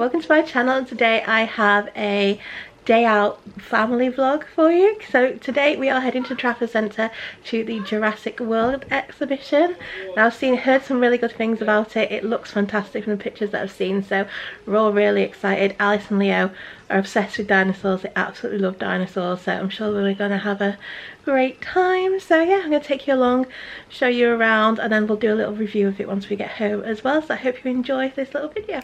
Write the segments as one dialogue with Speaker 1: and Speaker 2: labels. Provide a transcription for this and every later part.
Speaker 1: welcome to my channel, and today I have a day out family vlog for you. So today we are heading to Trafford Centre to the Jurassic World exhibition. Now I've heard some really good things about it. It looks fantastic from the pictures that I've seen, so we're all really excited. Alice and Leo are obsessed with dinosaurs. They absolutely love dinosaurs, so I'm sure we're going to have a great time. So yeah, I'm going to take you along, show you around, and then we'll do a little review of it once we get home as well. So I hope you enjoy this little video.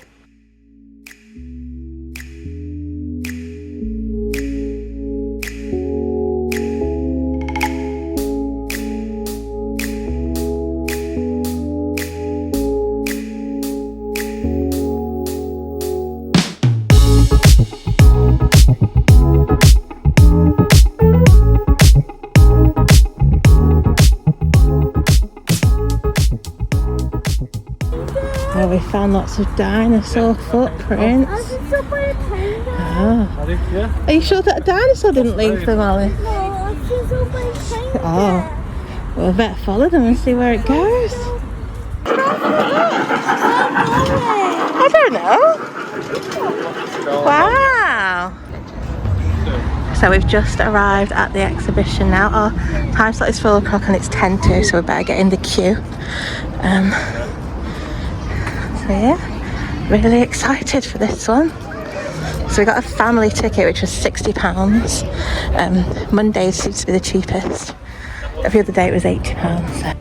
Speaker 1: We found lots of dinosaur footprints. Oh. Are you sure that a dinosaur didn't leave them, Alice? Oh, well, I better follow them and see where it goes. I don't know. Wow. So we've just arrived at the exhibition now. Our time slot is 4 o'clock and it's 10 to, so we better get in the queue. So yeah, really excited for this one. So we got a family ticket which was £60. Mondays seems to be the cheapest. Every other day it was £80. So.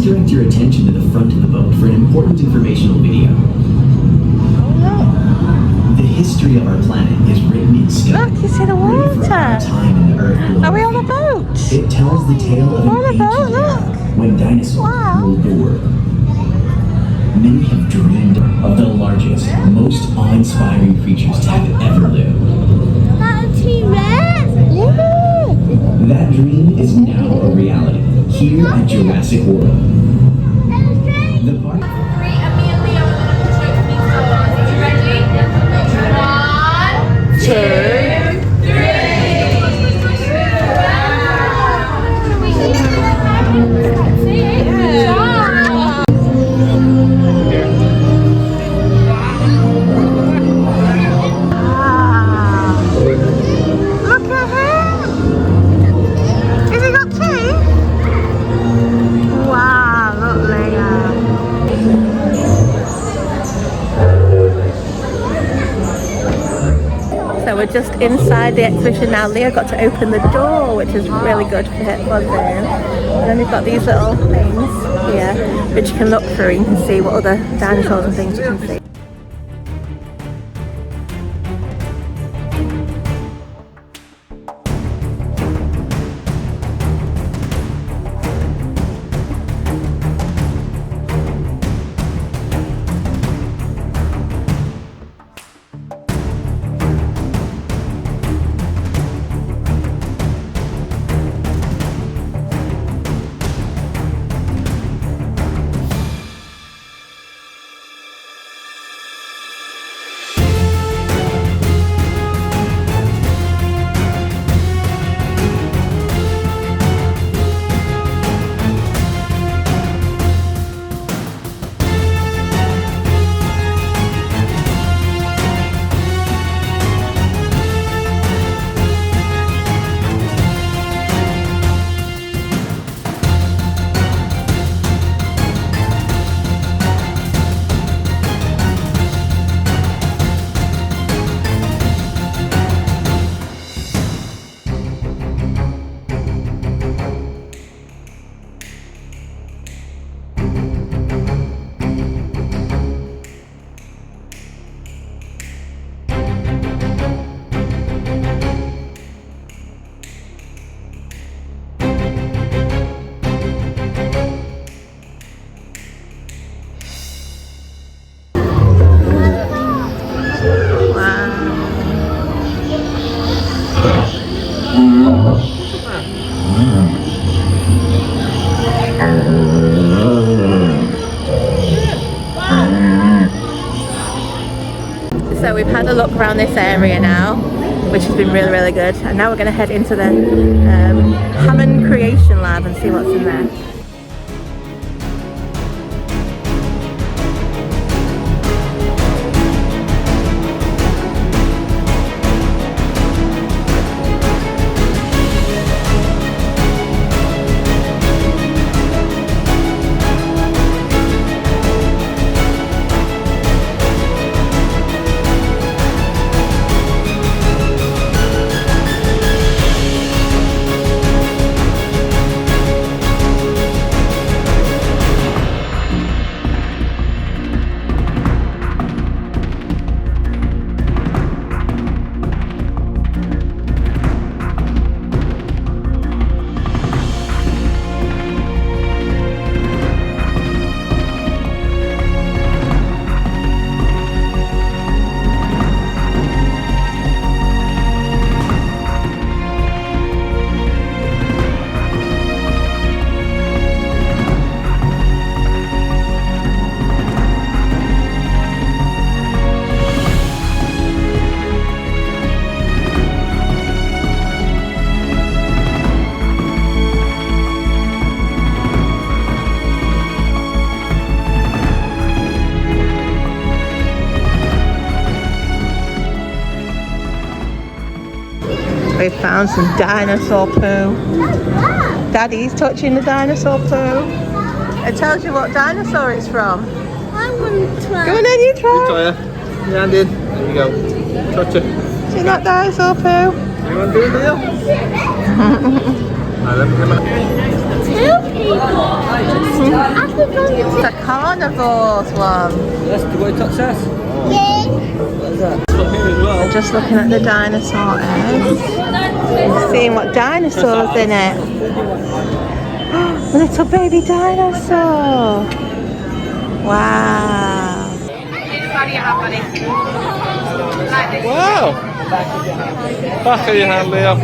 Speaker 2: Direct your attention to the front of the boat for an important informational video. The history of our planet is written in stone.
Speaker 1: Look, you see the water.
Speaker 2: Time in the Earth.
Speaker 1: Are we on the boat?
Speaker 2: It tells the tale of an ancient era when dinosaurs ruled the world. Many have dreamed of the largest, most awe-inspiring creatures to have ever lived.
Speaker 3: That's T-Rex!
Speaker 1: Yeah!
Speaker 2: That dream is now a reality here at Jurassic World. The park.
Speaker 3: One, two,
Speaker 1: Look at him! Has he got teeth? Wow, look, Leo. So we're just inside the exhibition now. Leo got to open the door, which is really good for him. And then we've got these little things here, which you can look through and you can see what other dinosaurs and things you can see. we've had a look around this area now, which has been really, really good. And now we're going to head into the Hammond Creation Lab and see what's in there. We found some dinosaur poo. Daddy's touching the dinosaur poo. It tells you what dinosaur it's from.
Speaker 3: I want to try.
Speaker 1: Go on then, you try.
Speaker 4: Try it. Your hand in. There you go. Touch it.
Speaker 1: See that dinosaur poo?
Speaker 4: You want to do it, Leo? Let me come
Speaker 3: Two people.
Speaker 1: It's a carnivore's one.
Speaker 4: Yes, do you want to touch that?
Speaker 3: Yeah.
Speaker 4: What is that? Look here as well.
Speaker 1: We're just looking at the dinosaur eggs. Seeing what dinosaur's in it. A little baby dinosaur. Wow.
Speaker 4: Wow! Back of your hand, Leo.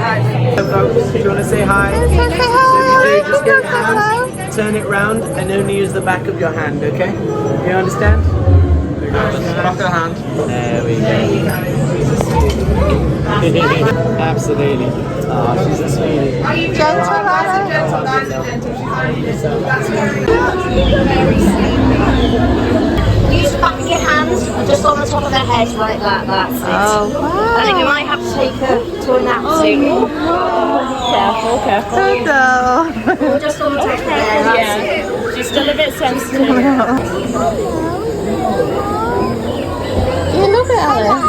Speaker 5: Do you want to say hi?
Speaker 1: Say hi.
Speaker 5: Just get your hand, turn it round, and only use the back of your hand, okay? You understand?
Speaker 4: Back of the hand.
Speaker 5: There we go. Absolutely. Oh, she's a sweetie.
Speaker 1: Gentle, Anna.
Speaker 6: Use the back of your hands and just on the top of their head like that, that's it.
Speaker 1: Oh, wow.
Speaker 6: I think you might have to take her to a nap soon. Careful.
Speaker 1: Hello.
Speaker 6: Just on the top of there, that's it.
Speaker 7: She's still a bit sensitive.
Speaker 1: You love it, Alice.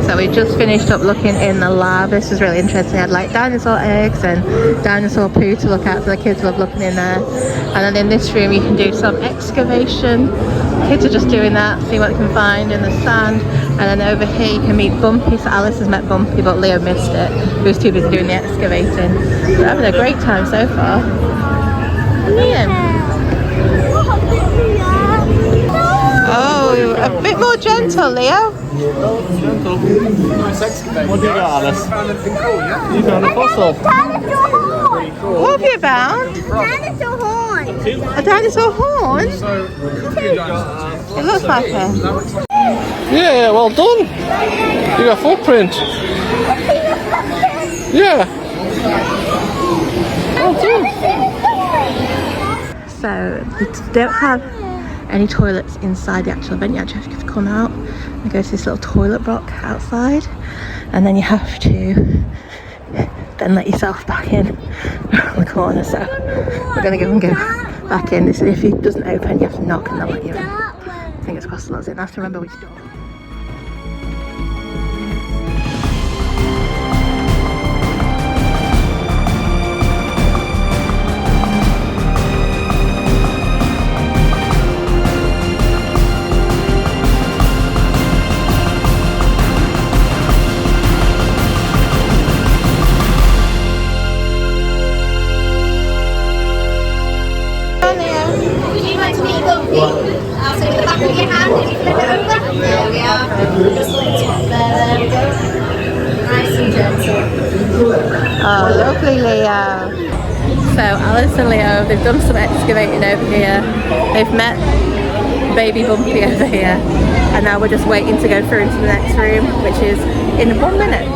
Speaker 1: So we just finished up looking in the lab. This was really interesting. I had like dinosaur eggs and dinosaur poo to look at, so the kids love looking in there. And then in this room you can do some excavation. Kids are just doing that, see what they can find in the sand. And then over here you can meet Bumpy. So Alice has met Bumpy, but Leo missed it. He was too busy doing the excavating. We're having a great time so far. Liam. Oh, a bit more gentle, Leo.
Speaker 4: Nice excavation. What do you got, Alice? You found anything cool, yeah? You found a fossil.
Speaker 3: Dinosaur horn.
Speaker 1: What have you found?
Speaker 3: Dinosaur horn.
Speaker 1: A dinosaur horn? It looks like it.
Speaker 4: Yeah, well done. You got a footprint. Yeah. Well done.
Speaker 1: So they don't have any toilets inside the actual event. You actually have to come out and go to this little toilet block outside, and then you have to then let yourself back in around the corner. So we're going to go and go back in. This, if it doesn't open, you have to knock and they'll let you in. Fingers crossed it lets in. I have to remember which door.
Speaker 6: Would you like to meet Bumpy? So with the back of your hand, if you flip it over, there we are. Just on the top there we go. Nice and gentle.
Speaker 1: Oh, lovely, Leo. So Alice and Leo, they've done some excavating over here. They've met baby Bumpy over here. And now we're just waiting to go through into the next room, which is in 1 minute.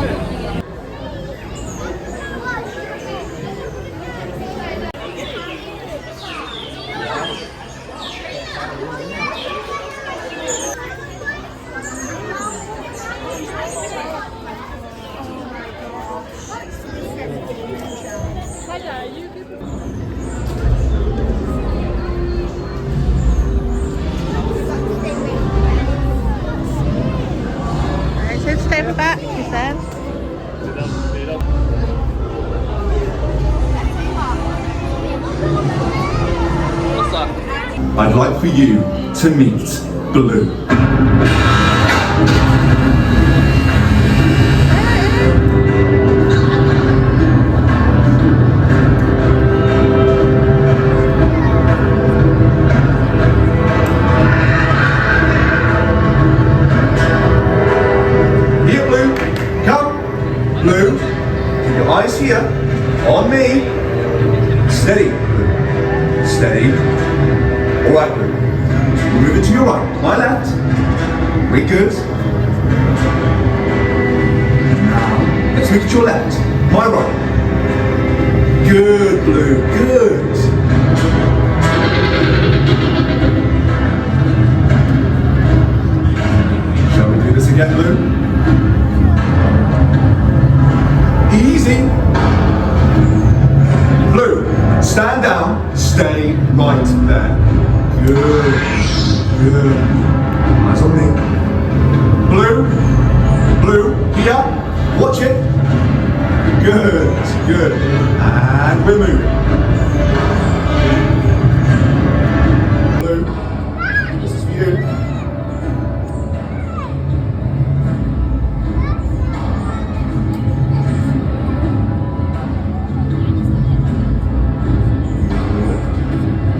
Speaker 1: Stay in the back, he said.
Speaker 4: What's that?
Speaker 7: I'd like for you to meet Blue. Here, Blue. Come. Blue. Keep your eyes here. On me. Steady. Steady. All right, Blue. Move it to your right. My left. Very good. Now, let's move it to your left. My right. Good, Blue. Good. Shall we do this again, Blue? Easy. Blue, stand down, stay right there. Good, good. Eyes on me. Blue, Blue, here, watch it. Good, good. And we're moving. Blue, this is for you.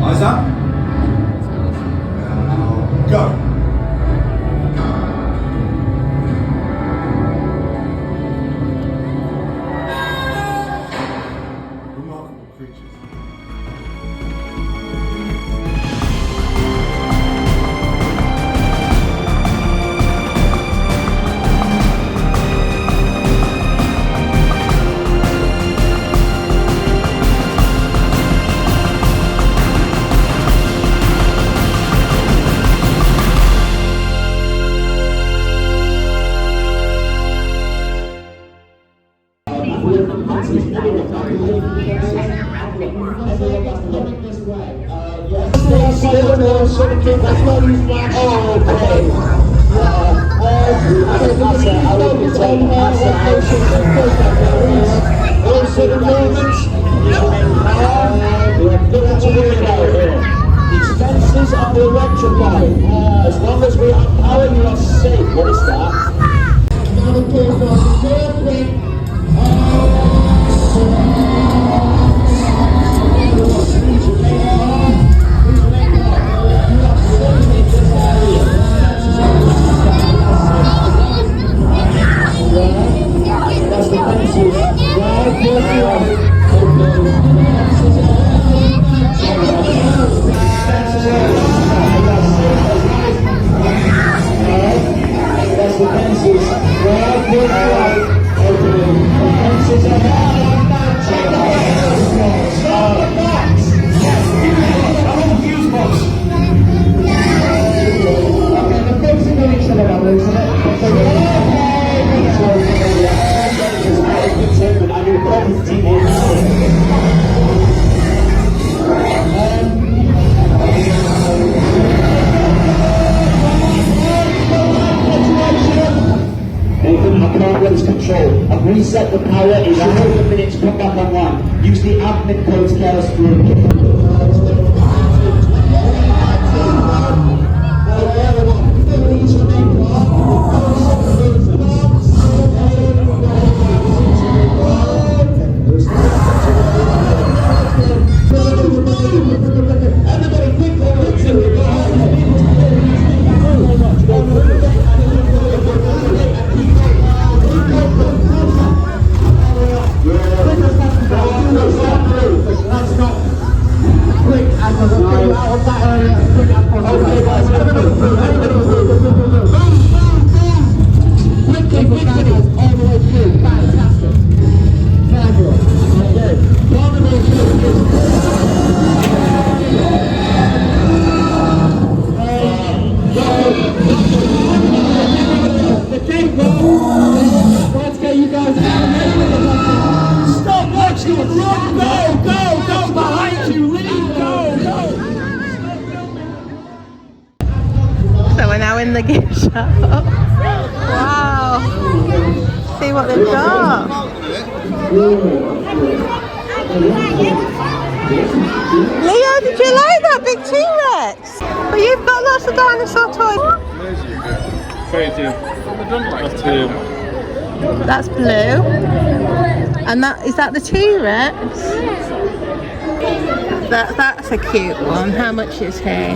Speaker 7: Eyes up. Now go. Remarkable creatures.
Speaker 8: Expenses are electrified. As long as we have power, you are safe. What is that? I've reset the power. It's your over minutes. Come back online. Use the admin code to get us through. Okay, guys,
Speaker 4: Run, go behind you, Lee, go.
Speaker 1: So we're now in the gift shop. Wow. See what they've got. Leo, did you like that big T-Rex? Well, you've got lots of dinosaur toys. That's blue. And is that the T-Rex? That's a cute one. How much is he?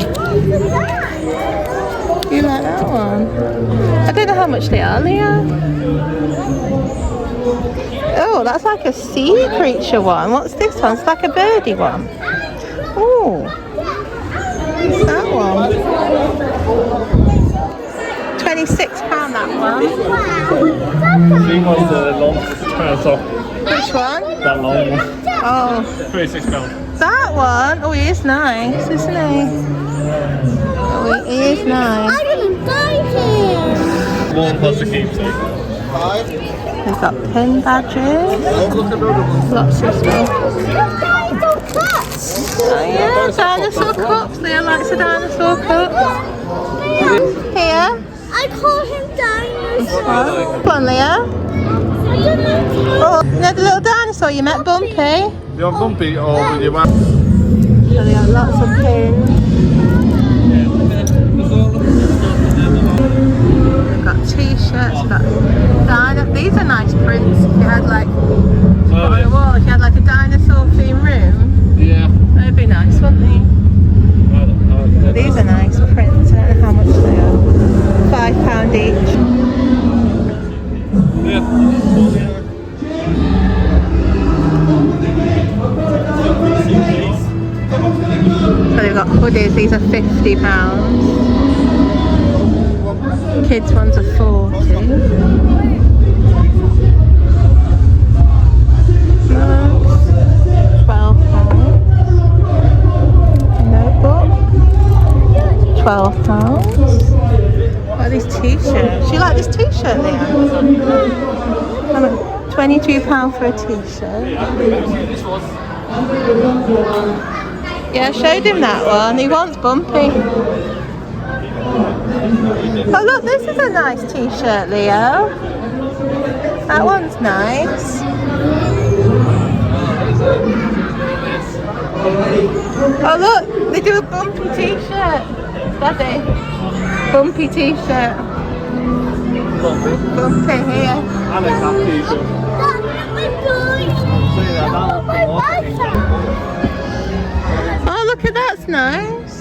Speaker 1: You like that one? I don't know how much they are, Leo. Oh, that's like a sea creature one. What's this one? It's like a birdie one. Oh, what's that one? £26 that one.
Speaker 4: She was the long dinosaur.
Speaker 1: Which one?
Speaker 4: That long one.
Speaker 1: Oh,
Speaker 4: £36.
Speaker 1: that one? Oh, he is nice, isn't he? Oh, he is nice.
Speaker 3: I didn't like it.
Speaker 4: One plus the keepsake.
Speaker 1: We've got pin badges. Lots of stuff. Oh yeah, dinosaur cups. Leo likes a dinosaur cup. Here.
Speaker 3: I call him dinosaur.
Speaker 1: Come on, Leo. Oh, you know the little dinosaur you met, Bumpy?
Speaker 4: You're bumpy or with your man?
Speaker 1: So they got lots of pins. We've got t-shirts, we've got these are nice prints. If you had like on the wall, if you had like a dinosaur themed room,
Speaker 4: Yeah.
Speaker 1: that'd be nice, wouldn't they? These are nice prints. I don't know how much they are. £5 each.
Speaker 4: Yeah.
Speaker 1: So they've got hoodies, these are £50. Kids ones are 40. £12. Notebook. £12. What are these t-shirts? Do you like this t-shirt, Leah? £22 for a t-shirt. Yeah, I showed him that one. He wants Bumpy. Oh look, this is a nice t-shirt, Leo. That one's nice. Oh look, they do a Bumpy t-shirt. Daddy. Bumpy t-shirt. Bumpy here.
Speaker 4: I like that t-shirt.
Speaker 1: Oh look at that's nice.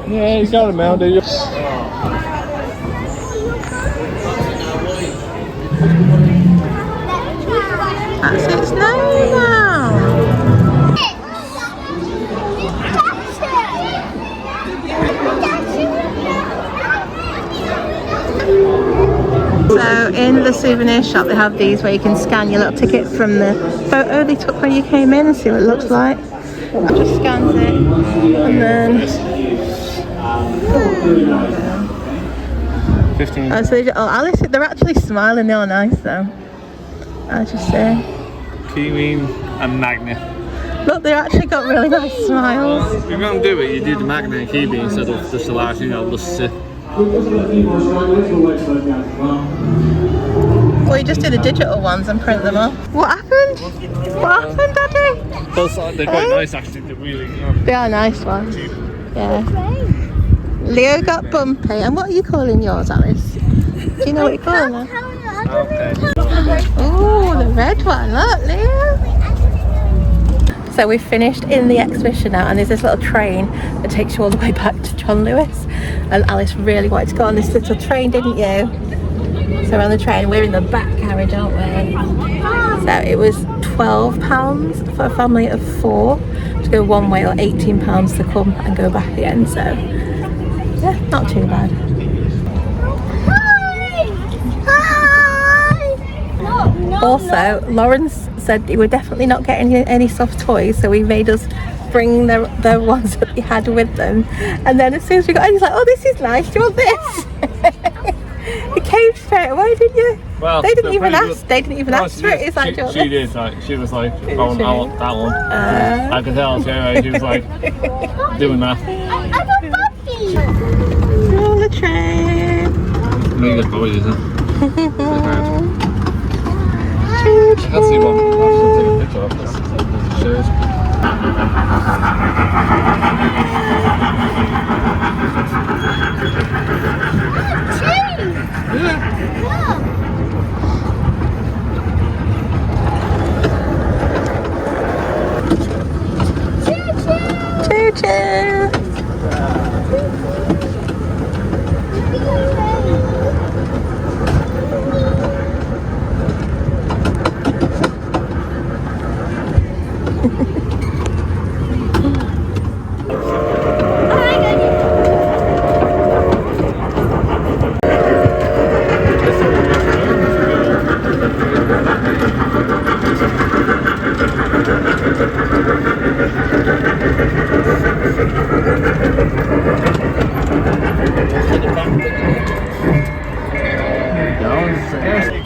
Speaker 4: Yeah, he's got a mount, do you?
Speaker 1: That's its name now. So in the souvenir shop they have these where you can scan your little ticket from the photo they took when you came in and see what it looks like. Just scans it and then
Speaker 4: 15.
Speaker 1: oh, so Alice, they're actually smiling, they are nice though. I just say.
Speaker 4: Kiwi and magnet.
Speaker 1: Look, they've actually got really nice smiles.
Speaker 4: If you're going to do it, you do the magnet and kiwi instead of just the large, you know, just sit.
Speaker 1: Or you just do the digital ones and print them off. What happened? What happened, Daddy?
Speaker 4: They're quite nice actually, they're really,
Speaker 1: They are nice ones. Yeah. Leo got Bumpy. And what are you calling yours, Alice? Do you know what you're calling them? Oh, the red one. Look, Leo. So we've finished in the exhibition now, and there's this little train that takes you all the way back to John Lewis. And Alice really wanted to go on this little train, didn't you? So we're on the train. We're in the back carriage, aren't we? So it was £12 for a family of 4 to go one way, or £18 to come and go back again. So yeah, not too bad. Also, Lawrence said we're definitely not getting any soft toys, so he made us bring the ones that we had with them. And then as soon as we got in, he's like, oh, this is nice, do you want this? He haze straight away, didn't you?
Speaker 4: Well,
Speaker 1: they didn't even ask.
Speaker 4: good.
Speaker 1: They didn't even ask for it. It's like,
Speaker 4: she did. Like, she was like, "Oh, I want that one." I could tell straight away. She was like doing that.
Speaker 3: I got puppy.
Speaker 1: On the train.
Speaker 4: Really good boy, isn't it? I can't see one. I'll take a picture of this. Cheers.
Speaker 1: Choo-choo.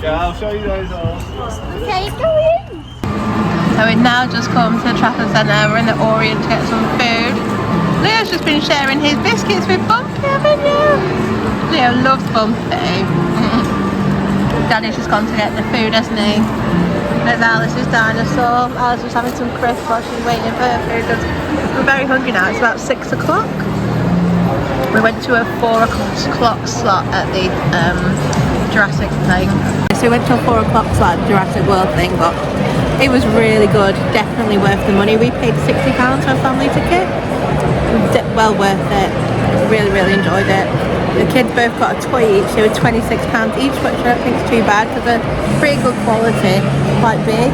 Speaker 4: I'll show you guys all.
Speaker 3: Okay, go in.
Speaker 1: So we've now just come to the Trafford Centre. We're in the Orient to get some food. Leo's just been sharing his biscuits with Bumpy, haven't you? Leo loves Bumpy. Daddy's just gone to get the food, hasn't he? There's Alice's dinosaur. Alice was having some crisps while she's waiting for her food. We're very hungry now. It's about 6 o'clock. We went to a 4 o'clock slot at the Jurassic thing. So we went to a 4 o'clock slot at the Jurassic World thing, but it was really good. Definitely worth the money. We paid £60 for a family ticket. Well worth it. Really, really enjoyed it. The kids both got a toy each. They were £26 each, which I don't think is too bad because they're pretty good quality, quite big.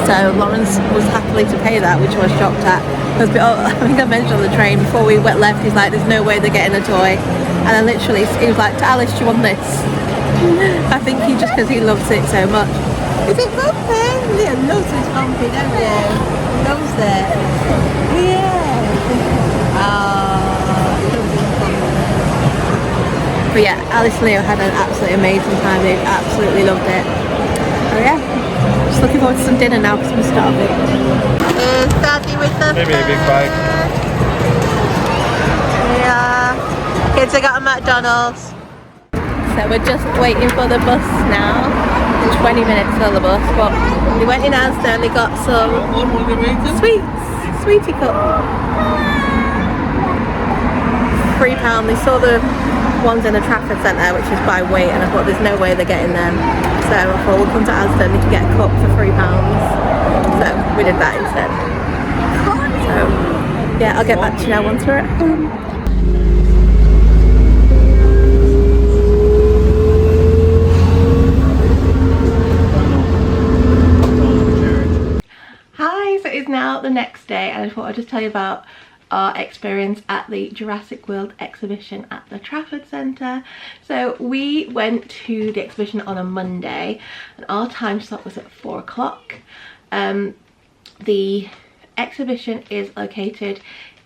Speaker 1: So Lawrence was happily to pay that, which I was shocked at. Because I think I mentioned on the train before we left, he's like, "There's no way they're getting a toy," and then literally he was like, "To Alice, do you want this?" I think he just because he loves it so much. Is it Bumpy? Leo loves his Bumpy, don't you? Loves it. Yeah. But yeah, Alice and Leo had an absolutely amazing time. They absolutely loved it. Oh yeah. Just looking forward to some dinner now because we're starving. Here's Daddy with the
Speaker 4: Maybe a big bag.
Speaker 1: Yeah. Kids have got a McDonald's. So we're just waiting for the bus now. 20 minutes for the bus, but we went in Asda and they got some sweetie cup. £3. They saw the ones in the Trafford Centre, which is by weight, and I thought there's no way they're getting them. So I thought we'll come to Asda and we can get a cup for £3. So we did that instead. So yeah, I'll get back to you now once we're at home. Hi, so it's now the next day and I thought I'd just tell you about our experience at the Jurassic World exhibition at the Trafford Centre. So we went to the exhibition on a Monday and our time slot was at 4 o'clock. The exhibition is located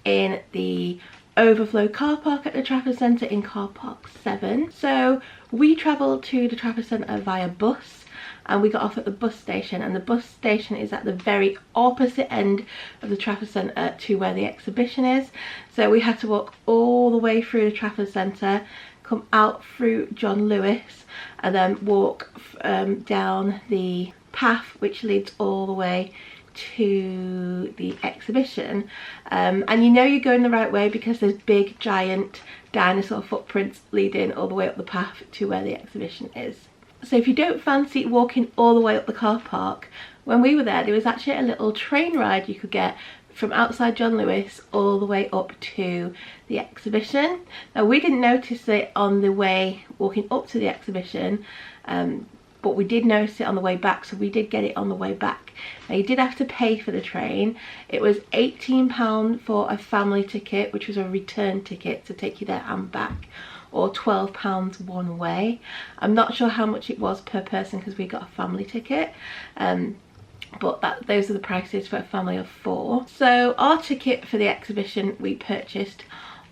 Speaker 1: in the overflow car park at the Trafford Centre in car park 7. So we travelled to the Trafford Centre via bus and we got off at the bus station, and the bus station is at the very opposite end of the Trafford Centre to where the exhibition is. So we had to walk all the way through the Trafford Centre, come out through John Lewis and then walk down the path which leads all the way to the exhibition. And you know you're going the right way because there's big giant dinosaur footprints leading all the way up the path to where the exhibition is. So if you don't fancy walking all the way up the car park, when we were there was actually a little train ride you could get from outside John Lewis all the way up to the exhibition. Now we didn't notice it on the way walking up to the exhibition, but we did notice it on the way back, so we did get it on the way back. Now you did have to pay for the train. It was £18 for a family ticket, which was a return ticket to take you there and back, or £12 one way. I'm not sure how much it was per person because we got a family ticket, but those are the prices for a family of 4. So our ticket for the exhibition we purchased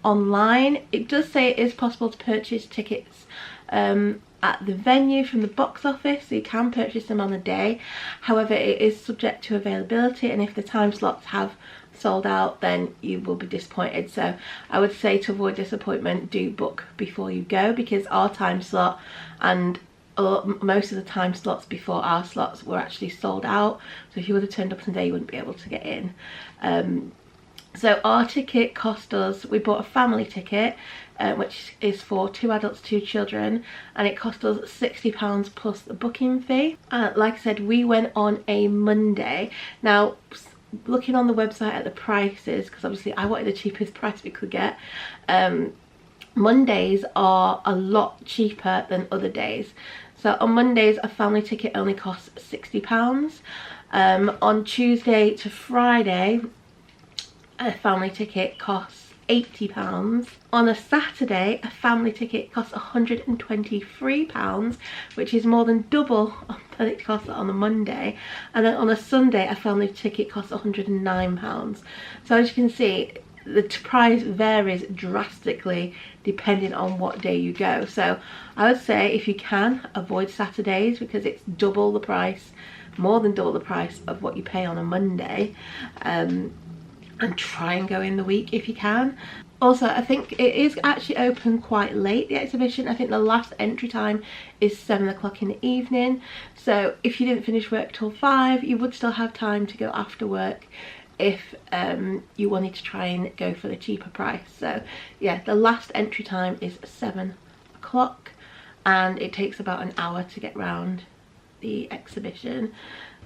Speaker 1: online. It does say it is possible to purchase tickets at the venue from the box office, so you can purchase them on the day. However, it is subject to availability, and if the time slots have sold out, then you will be disappointed. So I would say, to avoid disappointment, do book before you go, because our time slot and most of the time slots before our slots were actually sold out. So if you would have turned up today, you wouldn't be able to get in. So our ticket cost us, we bought a family ticket, which is for 2 adults, 2 children, and it cost us £60 plus the booking fee. Like I said, we went on a Monday. Now, looking on the website at the prices, because obviously I wanted the cheapest price we could get, Mondays are a lot cheaper than other days. So on Mondays, a family ticket only costs £60. On Tuesday to Friday, a family ticket costs £80. On a Saturday, a family ticket costs £123, which is more than double than it costs on a Monday. And then on a Sunday, a family ticket costs £109. So as you can see, the price varies drastically depending on what day you go. So I would say, if you can, avoid Saturdays, because it's double the price, more than double the price of what you pay on a Monday. And try and go in the week if you can. Also, I think it is actually open quite late, the exhibition. I think the last entry time is 7 o'clock in the evening. So if you didn't finish work till 5, you would still have time to go after work if you wanted to try and go for the cheaper price. So yeah, the last entry time is 7 o'clock, and it takes about an hour to get round the exhibition.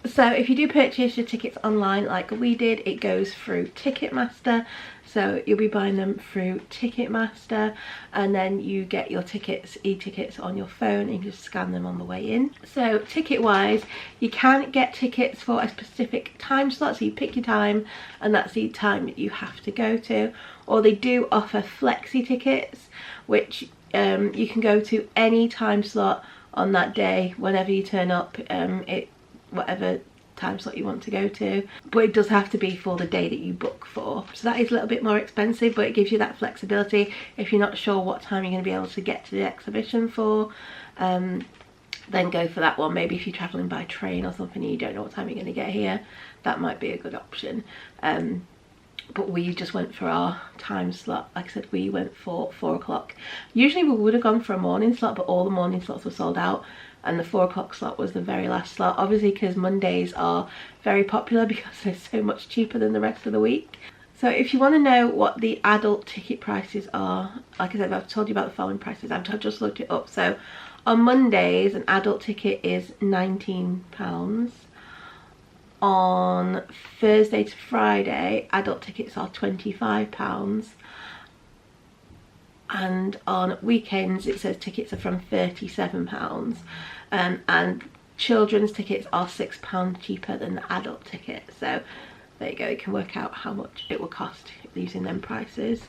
Speaker 1: So if you do purchase your tickets online like we did, it goes through Ticketmaster. So you'll be buying them through Ticketmaster, and then you get your tickets, e-tickets, on your phone, and you just scan them on the way in. So ticket wise, you can get tickets for a specific time slot, so you pick your time and that's the time that you have to go to. Or they do offer flexi tickets, which you can go to any time slot on that day whenever you turn up, whatever time slot you want to go to, but it does have to be for the day that you book for. So that is a little bit more expensive, but it gives you that flexibility. If you're not sure what time you're going to be able to get to the exhibition for, then go for that one. Maybe if you're traveling by train or something and you don't know what time you're going to get here, that might be a good option. But we just went for our time slot. Like I said, we went for 4 o'clock. Usually we would have gone for a morning slot, but all the morning slots were sold out, and the 4 o'clock slot was the very last slot, obviously because Mondays are very popular because they're so much cheaper than the rest of the week. So if you want to know what the adult ticket prices are, like I said, I've told you about the following prices. I've just looked it up. So on Mondays, an adult ticket is £19. On Thursday to Friday, adult tickets are £25. And on weekends, it says tickets are from £37. And children's tickets are £6 cheaper than the adult ticket. So there you go, you can work out how much it will cost using them prices.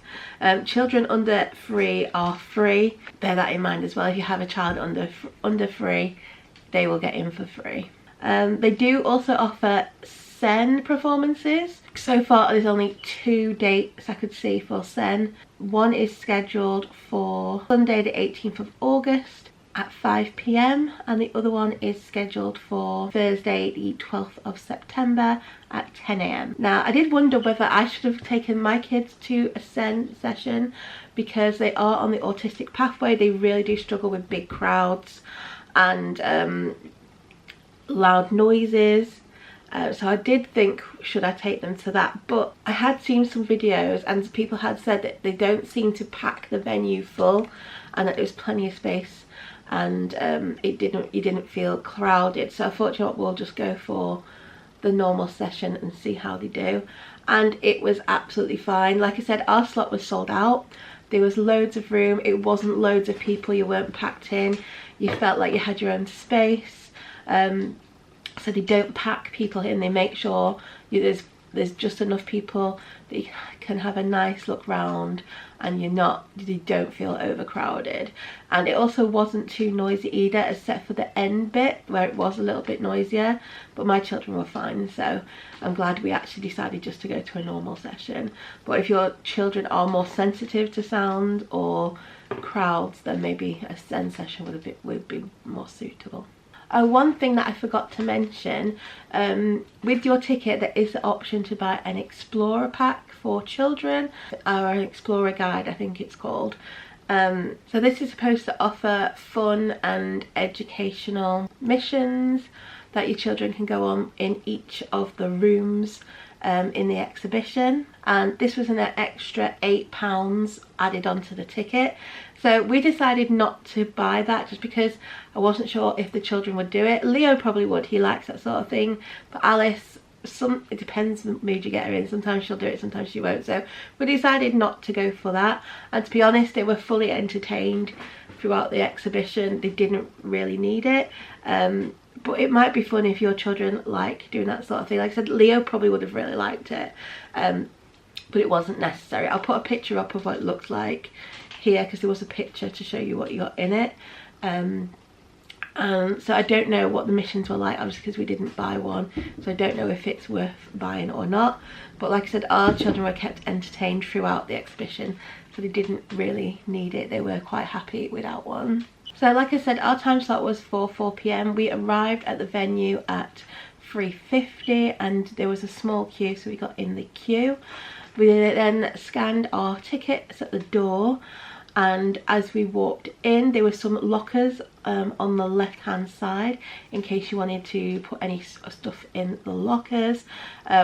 Speaker 1: Children under 3 are free. Bear that in mind as well. If you have a child under 3, they will get in for free. They do also offer Sen performances. So far there's only 2 dates I could see for Sen. One is scheduled for Sunday the 18th of August at 5 PM, and the other one is scheduled for Thursday the 12th of September at 10 AM. Now I did wonder whether I should have taken my kids to a Sen session, because they are on the autistic pathway. They really do struggle with big crowds and loud noises. So I did think, should I take them to that? But I had seen some videos and people had said that they don't seem to pack the venue full, and that there was plenty of space, and you didn't feel crowded. So I thought, you know what, we'll just go for the normal session and see how they do. And it was absolutely fine. Like I said, our slot was sold out. There was loads of room. It wasn't loads of people. You weren't packed in. You felt like you had your own space. So they don't pack people in. They make sure there's just enough people that you can have a nice look round, and you don't feel overcrowded. And it also wasn't too noisy either, except for the end bit where it was a little bit noisier, but my children were fine. So I'm glad we actually decided just to go to a normal session. But if your children are more sensitive to sound, or crowds, then maybe a Zen session would be more suitable. One thing that I forgot to mention, with your ticket there is the option to buy an explorer pack for children, or an explorer guide I think it's called. So this is supposed to offer fun and educational missions that your children can go on in each of the rooms in the exhibition, and this was an extra £8 added onto the ticket. So we decided not to buy that just because I wasn't sure if the children would do it. Leo probably would, he likes that sort of thing, but Alice, it depends the mood you get her in. Sometimes she'll do it, sometimes she won't. So we decided not to go for that, and to be honest, they were fully entertained throughout the exhibition. They didn't really need it, but it might be fun if your children like doing that sort of thing. Like I said, Leo probably would have really liked it, but it wasn't necessary. I'll put a picture up of what it looks like here, because there was a picture to show you what you got in it. So I don't know what the missions were like, obviously, because we didn't buy one, so I don't know if it's worth buying or not. But like I said, our children were kept entertained throughout the exhibition, so they didn't really need it. They were quite happy without one. So like I said, our time slot was for 4 PM. We arrived at the venue at 3:50 and there was a small queue, so we got in the queue. We then scanned our tickets at the door, and as we walked in there were some lockers on the left hand side in case you wanted to put any stuff in the lockers.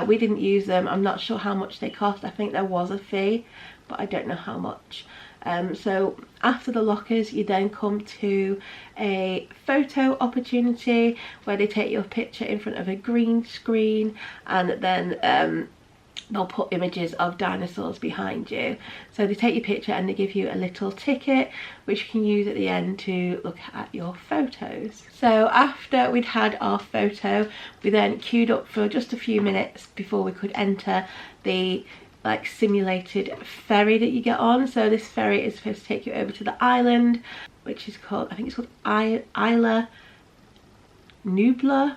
Speaker 1: We didn't use them. I'm not sure how much they cost. I think there was a fee, but I don't know how much. So after the lockers you then come to a photo opportunity where they take your picture in front of a green screen, and then they'll put images of dinosaurs behind you. So they take your picture and they give you a little ticket which you can use at the end to look at your photos. So after we'd had our photo, we then queued up for just a few minutes before we could enter the like simulated ferry that you get on. So this ferry is supposed to take you over to the island, which is called, I think it's called Isla Nubla,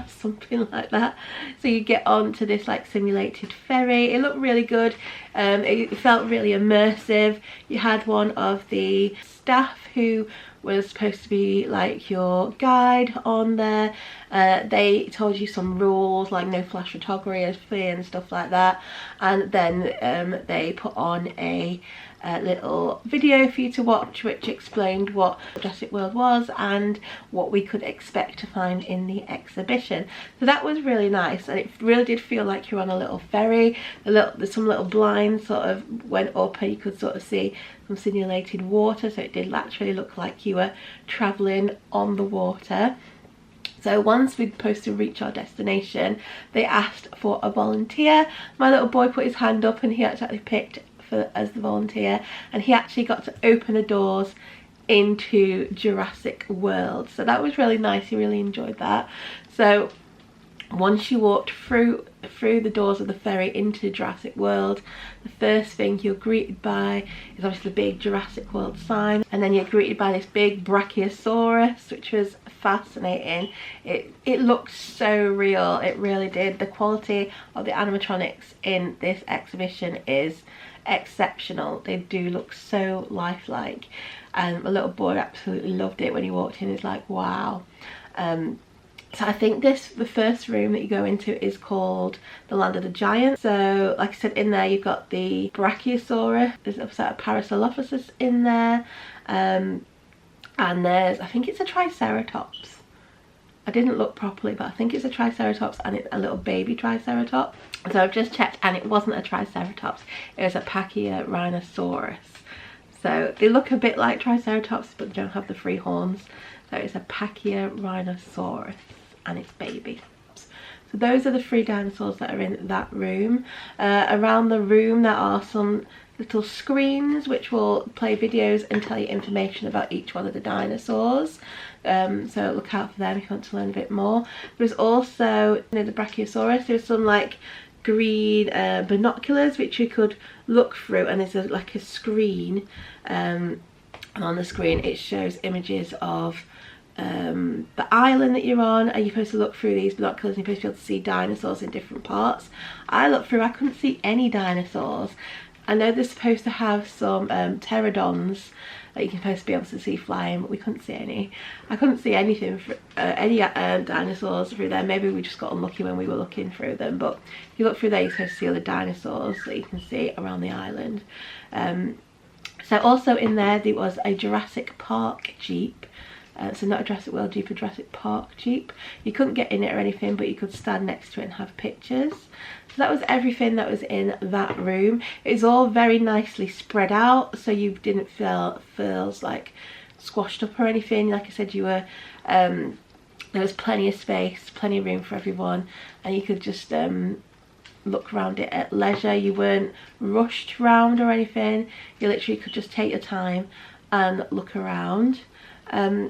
Speaker 1: something like that. So you get on to this like simulated ferry. It looked really good. It felt really immersive. You had one of the staff who was supposed to be like your guide on there. They told you some rules like no flash photography and stuff like that, and then they put on a little video for you to watch which explained what Jurassic World was and what we could expect to find in the exhibition. So that was really nice, and it really did feel like you're on a little ferry. Some little blinds sort of went up and you could sort of see some simulated water, so it did actually look like you were travelling on the water. So once we'd supposed to reach our destination, they asked for a volunteer. My little boy put his hand up and he actually picked as the volunteer, and he actually got to open the doors into Jurassic World. So that was really nice. He really enjoyed that. So once you walked through the doors of the ferry into Jurassic World, the first thing you're greeted by is obviously the big Jurassic World sign, and then you're greeted by this big Brachiosaurus, which was fascinating. It looked so real, it really did. The quality of the animatronics in this exhibition is exceptional. They do look so lifelike, and my little boy absolutely loved it when he walked in. He's like, wow. So I think the first room that you go into is called the Land of the Giants. So like I said, in there you've got the Brachiosaurus, there's a set of Parasaurolophus in there, and there's, I think it's a Triceratops. I didn't look properly, but I think it's a Triceratops, and it's a little baby Triceratops. So I've just checked and it wasn't a Triceratops, it was a Pachyrhinosaurus. So they look a bit like Triceratops but don't have the 3 horns. So it's a Pachyrhinosaurus and its baby. So those are the 3 dinosaurs that are in that room. Around the room there are some little screens which will play videos and tell you information about each one of the dinosaurs. So look out for them if you want to learn a bit more. There's also, you know, the Brachiosaurus, there's some like green binoculars which you could look through, and there's like a screen, and on the screen it shows images of the island that you're on, and you're supposed to look through these binoculars and you're supposed to be able to see dinosaurs in different parts. I looked through, I couldn't see any dinosaurs. I know they're supposed to have some pterodons that you can supposed to be able to see flying, but we couldn't see any. I couldn't see anything for any dinosaurs through there. Maybe we just got unlucky when we were looking through them, but if you look through there you're supposed to see all the dinosaurs that you can see around the island. So also in there was a Jurassic Park Jeep. So not a Jurassic World Jeep, a Jurassic Park Jeep. You couldn't get in it or anything, but you could stand next to it and have pictures. So that was everything that was in that room. It was all very nicely spread out, so you didn't feel like squashed up or anything. Like I said, you were there was plenty of space, plenty of room for everyone, and you could just look around it at leisure. You weren't rushed around or anything. You literally could just take your time and look around.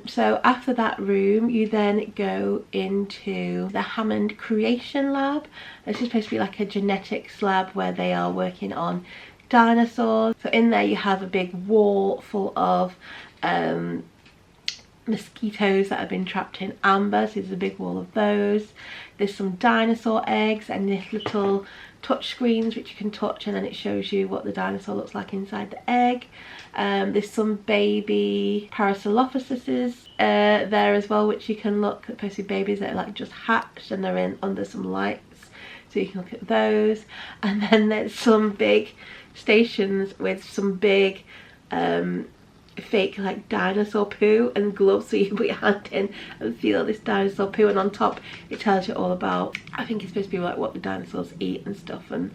Speaker 1: So after that room you then go into the Hammond creation lab. This is supposed to be like a genetics lab where they are working on dinosaurs. So in there you have a big wall full of mosquitoes that have been trapped in amber. So there's a big wall of those. There's some dinosaur eggs and this little touch screens which you can touch, and then it shows you what the dinosaur looks like inside the egg. There's some baby Parasaurolophuses there as well, which you can look at, basically babies that are like just hatched and they're in under some lights, so you can look at those. And then there's some big stations with some big fake like dinosaur poo and gloves, so you can put your hand in and feel this dinosaur poo, and on top it tells you all about, I think it's supposed to be like what the dinosaurs eat and stuff and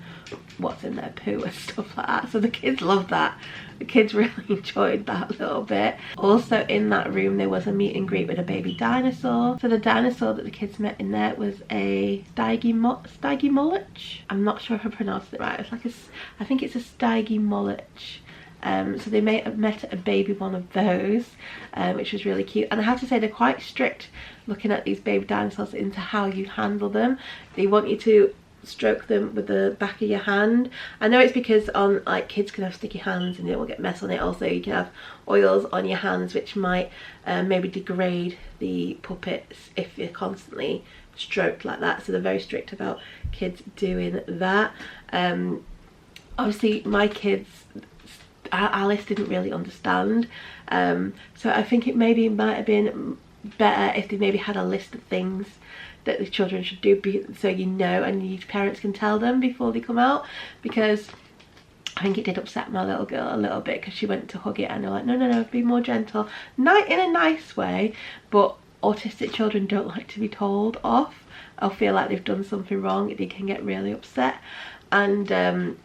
Speaker 1: what's in their poo and stuff like that. So the kids love that. The kids really enjoyed that a little bit. Also in that room there was a meet and greet with a baby dinosaur. So the dinosaur that the kids met in there was a Stygimoloch. I'm not sure if I pronounced it right. It's like I think it's a Stygimoloch. So they met a baby one of those, which was really cute. And I have to say they're quite strict looking at these baby dinosaurs into how you handle them. They want you to stroke them with the back of your hand. I know it's because on like kids can have sticky hands and it will get mess on it. Also you can have oils on your hands which might maybe degrade the puppets if you're constantly stroked like that. So they're very strict about kids doing that. Obviously my kids, Alice didn't really understand, so I think it might have been better if they maybe had a list of things that the children should do, so you know, and your parents can tell them before they come out, because I think it did upset my little girl a little bit because she went to hug it and they're like, no, be more gentle, in a nice way. But autistic children don't like to be told off or feel like they've done something wrong. They can get really upset, and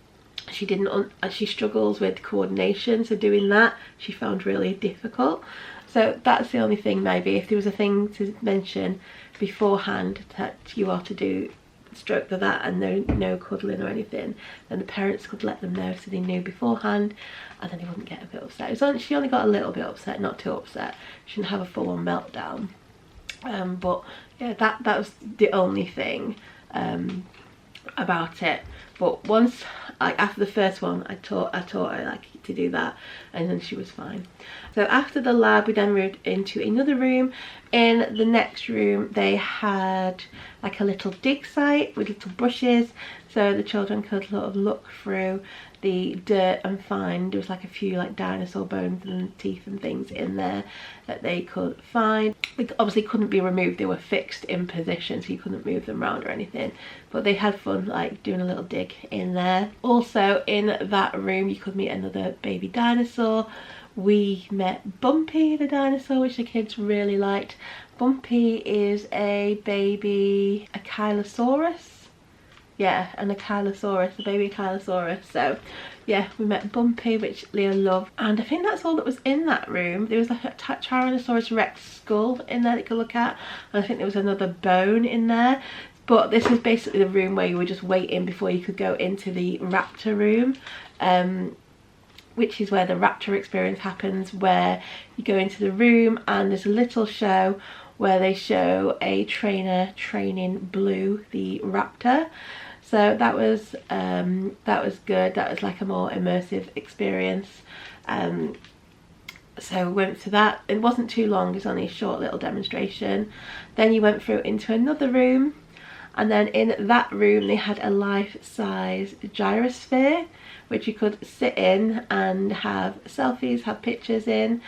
Speaker 1: she struggles with coordination, so doing that she found really difficult. So that's the only thing, maybe if there was a thing to mention beforehand that you are to do stroke to that and no cuddling or anything, then the parents could let them know so they knew beforehand, and then they wouldn't get a bit upset. She only got a little bit upset, not too upset. She didn't have a full-on meltdown. But yeah, that was the only thing about it. But once, like after the first one, I taught her like to do that, and then she was fine. So after the lab we then moved into another room. In the next room they had like a little dig site with little brushes, so the children could sort of look through the dirt and find, there was like a few like dinosaur bones and teeth and things in there that they could find. They obviously couldn't be removed, they were fixed in position, so you couldn't move them around or anything, but they had fun like doing a little dig in there. Also in that room you could meet another baby dinosaur. We met Bumpy the dinosaur, which the kids really liked. Bumpy is a baby Ankylosaurus. Yeah, an Ankylosaurus, a baby Ankylosaurus. So yeah, we met Bumpy, which Leo loved. And I think that's all that was in that room. There was like a Tyrannosaurus Rex skull in there that you could look at, and I think there was another bone in there. But this is basically the room where you were just waiting before you could go into the Raptor room, which is where the Raptor experience happens, where you go into the room and there's a little show where they show a trainer training Blue the Raptor. So that was good. That was like a more immersive experience. So we went to that. It wasn't too long, it was only a short little demonstration. Then you went through into another room, And then in that room they had a life-size gyrosphere which you could sit in and have selfies, have pictures in.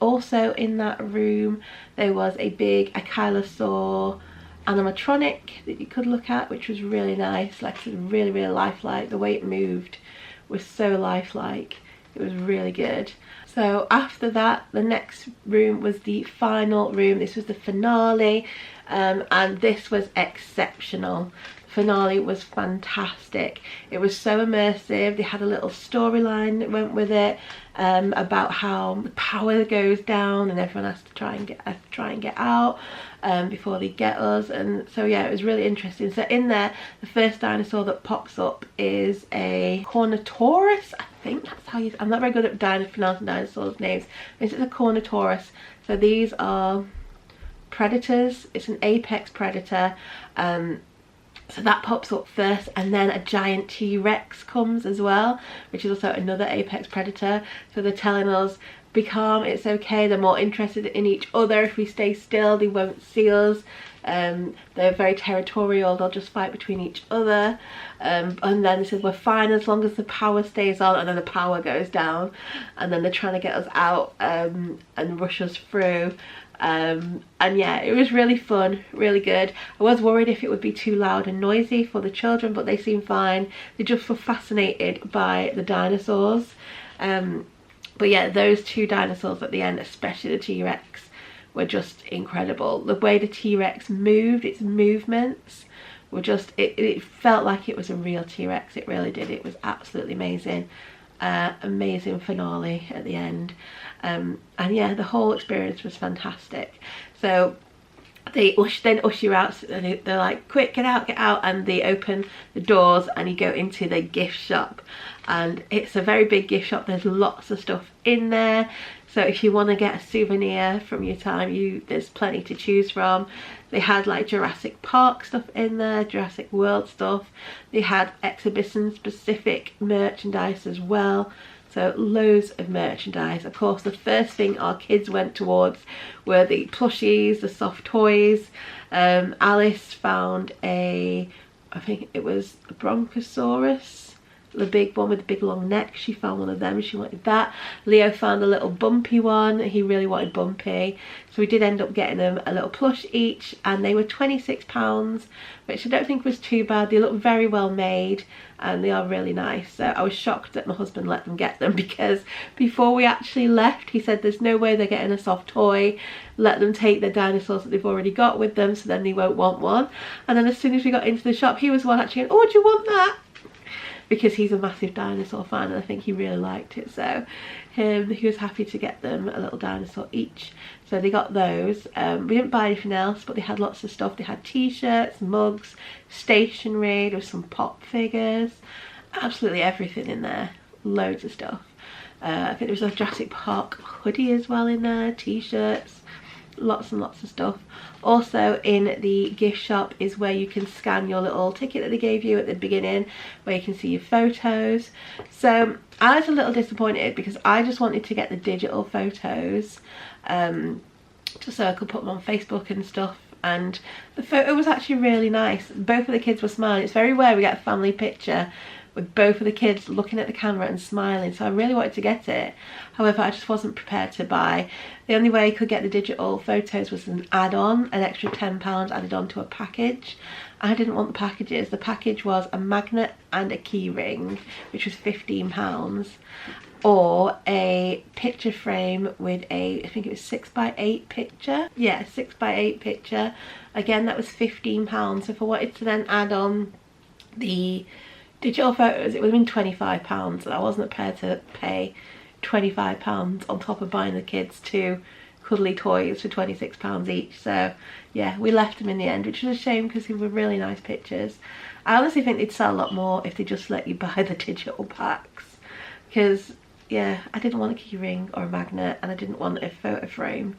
Speaker 1: Also in that room there was a big Ankylosaur animatronic that you could look at, which was really nice. Like, really lifelike. The way it moved was so lifelike. It was really good. So after that, the next room was the final room. This was the finale, and this was exceptional. Finale was fantastic. It was so immersive. They had a little storyline that went with it, about how the power goes down and everyone has to try and get out before they get us. And so yeah, it was really interesting. So in there, the first dinosaur that pops up is a Carnotaurus. I think that's how you. I'm not very good at pronouncing dinosaurs' names. This is a Carnotaurus. So these are predators. It's an apex predator. So that pops up first, and then a giant T-Rex comes as well, which is also another apex predator. So they're telling us, be calm, it's okay. They're more interested in each other. If we stay still, they won't see us. They're very territorial. They'll just fight between each other. And then they said, we're fine as long as the power stays on. And then the power goes down, and then they're trying to get us out and rush us through. And yeah, it was really fun, really good. I was worried if it would be too loud and noisy for the children, but they seemed fine. They just were fascinated by the dinosaurs. But yeah, those two dinosaurs at the end, especially the T-Rex, were just incredible. The way the T-Rex moved, its movements were just, it felt like it was a real T-Rex. It really did. It was absolutely amazing. Amazing finale at the end. And yeah, the whole experience was fantastic. So they then usher you out, and they're like, quick, get out, and they open the doors and you go into the gift shop. And it's a very big gift shop. There's lots of stuff in there. So if you want to get a souvenir from your time, there's plenty to choose from. They had like Jurassic Park stuff in there, Jurassic World stuff. They had exhibition specific merchandise as well. So loads of merchandise. Of course, the first thing our kids went towards were the plushies, the soft toys. Alice found I think it was a Brachiosaurus, the big one with the big long neck. She found one of them, she wanted that. Leo found a little Bumpy one. He really wanted Bumpy. So we did end up getting them a little plush each, and they were £26, which I don't think was too bad. They look very well made and they are really nice. So I was shocked that my husband let them get them, because before we actually left he said there's no way they're getting a soft toy. Let them take their dinosaurs that they've already got with them, so then they won't want one. And then as soon as we got into the shop, he was one actually going, oh, do you want that? Because he's a massive dinosaur fan and I think he really liked it. So he was happy to get them a little dinosaur each. So they got those. We didn't buy anything else, but they had lots of stuff. They had t-shirts, mugs, stationery, there was some pop figures, absolutely everything in there. Loads of stuff. I think there was a Jurassic Park hoodie as well in there, t-shirts, lots and lots of stuff. Also in the gift shop is where you can scan your little ticket that they gave you at the beginning, where you can see your photos. So I was a little disappointed because I just wanted to get the digital photos, just so I could put them on Facebook and stuff. And the photo was actually really nice. Both of the kids were smiling. It's very rare we get a family picture with both of the kids looking at the camera and smiling, so I really wanted to get it. However, I just wasn't prepared to buy. The only way I could get the digital photos was an add-on, an extra £10 added on to a package. I didn't want the packages. The package was a magnet and a key ring, which was £15, or a picture frame with I think it was 6x8 picture. Yeah, 6x8 picture. Again, that was £15. So if I wanted to then add on the digital photos, it would have been £25, and I wasn't prepared to pay £25 on top of buying the kids 2 cuddly toys for £26 each. So yeah, we left them in the end, which was a shame because they were really nice pictures. I honestly think they'd sell a lot more if they just let you buy the digital packs, because yeah, I didn't want a key ring or a magnet, and I didn't want a photo frame.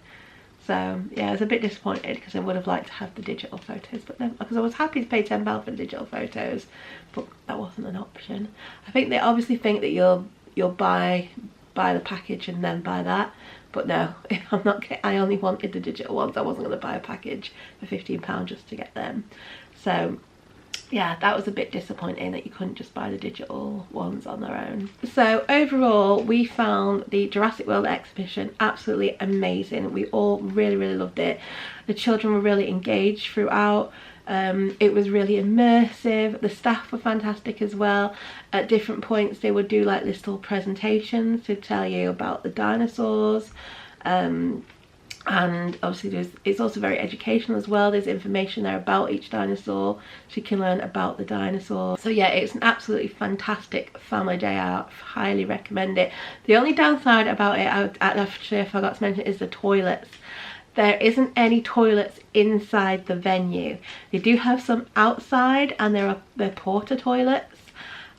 Speaker 1: So yeah, I was a bit disappointed because I would have liked to have the digital photos, but then because I was happy to pay £10 for the digital photos, but that wasn't an option. I think they obviously think that you'll buy the package and then buy that, But no, if I'm not getting, I only wanted the digital ones. I wasn't going to buy a package for £15 just to get them. So yeah, that was a bit disappointing that you couldn't just buy the digital ones on their own. So overall, we found the Jurassic World exhibition absolutely amazing. We all really loved it. The children were really engaged throughout. It was really immersive. The staff were fantastic as well. At different points they would do like little presentations to tell you about the dinosaurs, and obviously it's also very educational as well. There's information there about each dinosaur, so you can learn about the dinosaurs. So yeah, it's an absolutely fantastic family day out. Highly recommend it. The only downside about it, actually I forgot to mention, is the toilets. There isn't any toilets inside the venue. They do have some outside, and they're porta toilets.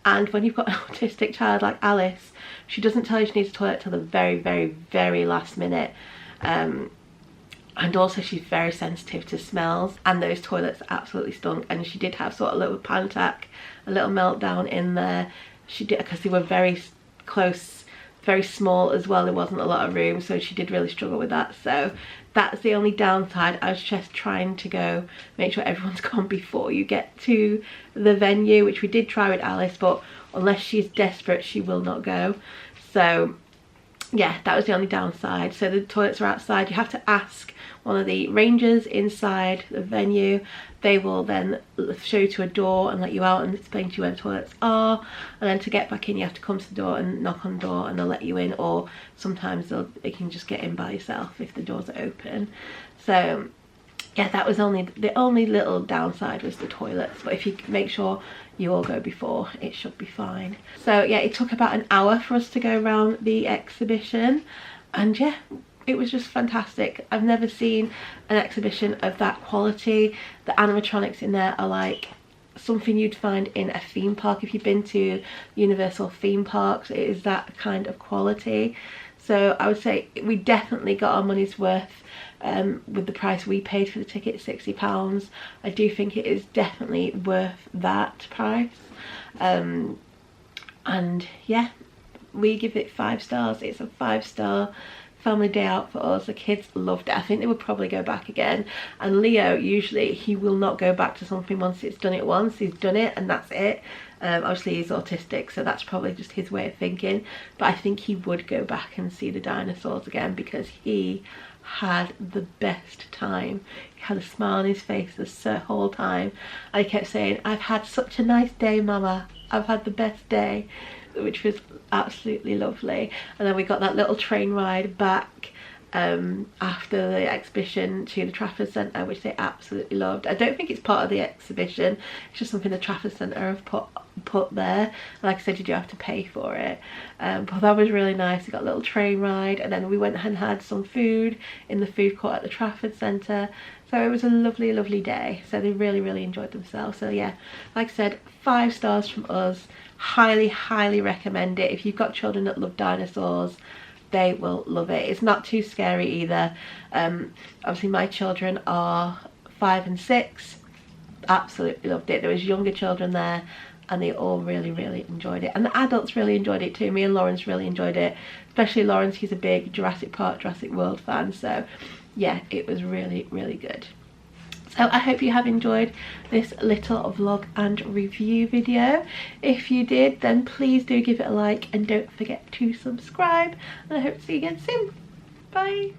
Speaker 1: And when you've got an autistic child like Alice, she doesn't tell you she needs a toilet till the very last minute. And also she's very sensitive to smells, and those toilets absolutely stunk. And she did have sort of a little panic attack, a little meltdown in there. She did, because they were very close, very small as well. There wasn't a lot of room, so she did really struggle with that. So that's the only downside. I was just trying to make sure everyone's gone before you get to the venue, which we did try with Alice, but unless she's desperate she will not go. So yeah, that was the only downside. So the toilets are outside. You have to ask one of the rangers inside the venue. They will then show you to a door and let you out and explain to you where the toilets are. And then to get back in, you have to come to the door and knock on the door, and they'll let you in. Or sometimes they can just get in by yourself if the doors are open. So yeah, that was the only little downside was the toilets. But if you make sure you all go before, it should be fine. So yeah, it took about an hour for us to go around the exhibition, and yeah, it was just fantastic. I've never seen an exhibition of that quality. The animatronics in there are like something you'd find in a theme park. If you've been to Universal theme parks, it is that kind of quality. So I would say we definitely got our money's worth with the price we paid for the ticket, £60. I do think it is definitely worth that price. And yeah, we give it 5 stars. It's a 5-star family day out for us. The kids loved it. I think they would probably go back again. And Leo, usually he will not go back to something once it's done it once. He's done it and that's it. Obviously he's autistic, so that's probably just his way of thinking, but I think he would go back and see the dinosaurs again, because he had the best time. He had a smile on his face the whole time, and he kept saying, "I've had such a nice day, Mama. I've had the best day," which was absolutely lovely. And then we got that little train ride back after the exhibition to the Trafford Centre, which they absolutely loved. I don't think it's part of the exhibition, it's just something the Trafford Centre have put there. Like I said, you do have to pay for it, but that was really nice. We got a little train ride, and then we went and had some food in the food court at the Trafford Centre. So it was a lovely day. So they really enjoyed themselves. So yeah, like I said, 5 stars from us. Highly recommend it. If you've got children that love dinosaurs, they will love it. It's not too scary either. Obviously my children are 5 and 6. Absolutely loved it. There was younger children there, and they all really enjoyed it, and the adults really enjoyed it too. Me and Lawrence really enjoyed it, especially Lawrence. He's a big Jurassic Park, Jurassic World fan, so yeah, it was really good. So I hope you have enjoyed this little vlog and review video. If you did, then please do give it a like, and don't forget to subscribe, and I hope to see you again soon. Bye.